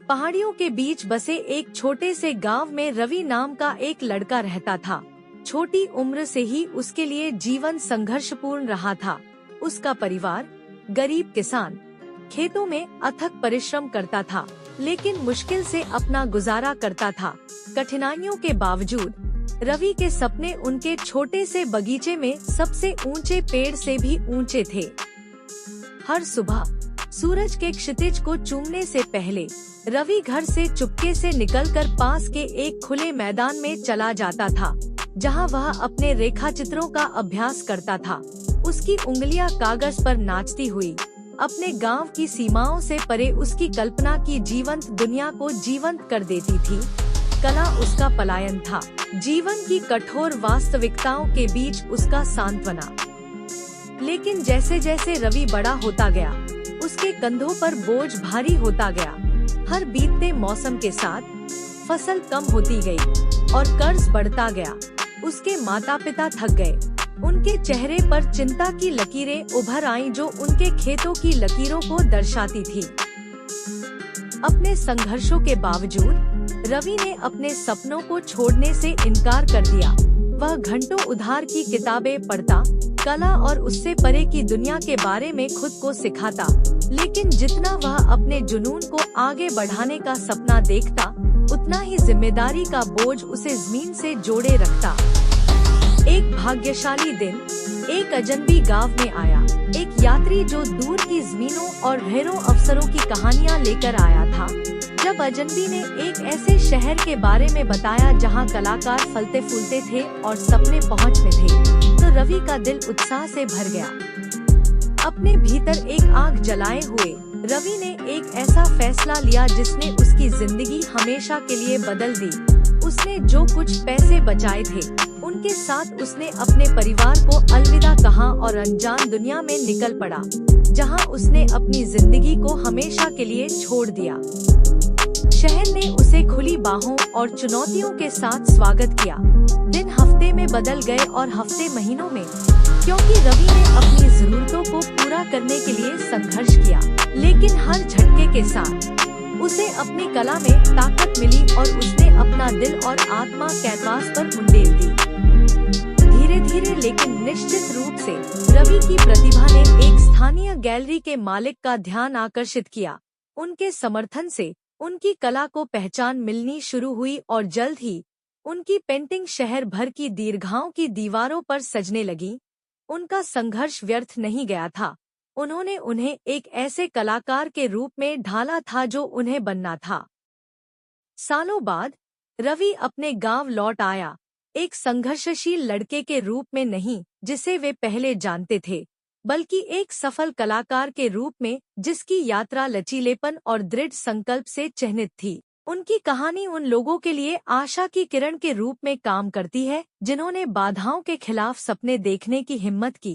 पहाड़ियों के बीच बसे एक छोटे से गांव में रवि नाम का एक लड़का रहता था। छोटी उम्र से ही उसके लिए जीवन संघर्षपूर्ण रहा था। उसका परिवार गरीब किसान खेतों में अथक परिश्रम करता था, लेकिन मुश्किल से अपना गुजारा करता था। कठिनाइयों के बावजूद रवि के सपने उनके छोटे से बगीचे में सबसे ऊंचे पेड़ से भी ऊंचे थे। हर सुबह सूरज के क्षितिज को चूमने से पहले रवि घर से चुपके से निकलकर पास के एक खुले मैदान में चला जाता था, जहां वह अपने रेखाचित्रों का अभ्यास करता था। उसकी उंगलियां कागज पर नाचती हुई अपने गांव की सीमाओं से परे उसकी कल्पना की जीवंत दुनिया को जीवंत कर देती थी। कला उसका पलायन था, जीवन की कठोर वास्तविकताओं के बीच उसका सांत्वना। लेकिन जैसे जैसे रवि बड़ा होता गया, उसके कंधों पर बोझ भारी होता गया। हर बीतते मौसम के साथ फसल कम होती गई और कर्ज बढ़ता गया। उसके माता पिता थक गए। उनके चेहरे पर चिंता की लकीरें उभर आईं, जो उनके खेतों की लकीरों को दर्शाती थी। अपने संघर्षों के बावजूद रवि ने अपने सपनों को छोड़ने से इनकार कर दिया। वह घंटों उधार की किताबें पढ़ता, कला और उससे परे की दुनिया के बारे में खुद को सिखाता। लेकिन जितना वह अपने जुनून को आगे बढ़ाने का सपना देखता, उतना ही जिम्मेदारी का बोझ उसे जमीन से जोड़े रखता। एक भाग्यशाली दिन एक अजनबी गांव में आया। एक यात्री जो दूर की जमीनों और ढेरों अफसरों की कहानियां लेकर आया था। जब अजनबी ने एक ऐसे शहर के बारे में बताया जहां कलाकार फलते फूलते थे और सपने पहुंच में थे, तो रवि का दिल उत्साह से भर गया। अपने भीतर एक आग जलाए हुए रवि ने एक ऐसा फैसला लिया जिसने उसकी जिंदगी हमेशा के लिए बदल दी। उसने जो कुछ पैसे बचाए थे, उनके साथ उसने अपने परिवार को अलविदा कहा और अनजान दुनिया में निकल पड़ा, जहां उसने अपनी जिंदगी को हमेशा के लिए छोड़ दिया। शहर ने उसे खुली बाहों और चुनौतियों के साथ स्वागत किया। दिन हफ्ते में बदल गए और हफ्ते महीनों में, क्योंकि रवि ने अपनी जरूरतों को पूरा करने के लिए संघर्ष किया। लेकिन हर झटके के साथ उसे अपनी कला में ताकत मिली और उसने अपना दिल और आत्मा कैनवास पर उंडेल दी। धीरे धीरे लेकिन निश्चित रूप से रवि की प्रतिभा ने एक स्थानीय गैलरी के मालिक का ध्यान आकर्षित किया। उनके समर्थन से उनकी कला को पहचान मिलनी शुरू हुई और जल्द ही उनकी पेंटिंग शहर भर की दीर्घाओं की दीवारों पर सजने लगी। उनका संघर्ष व्यर्थ नहीं गया था। उन्होंने उन्हें एक ऐसे कलाकार के रूप में ढाला था जो उन्हें बनना था। सालों बाद रवि अपने गांव लौट आया, एक संघर्षशील लड़के के रूप में नहीं जिसे वे पहले जानते थे, बल्कि एक सफल कलाकार के रूप में जिसकी यात्रा लचीलेपन और दृढ़ संकल्प से चिह्नित थी। उनकी कहानी उन लोगों के लिए आशा की किरण के रूप में काम करती है, जिन्होंने बाधाओं के खिलाफ सपने देखने की हिम्मत की।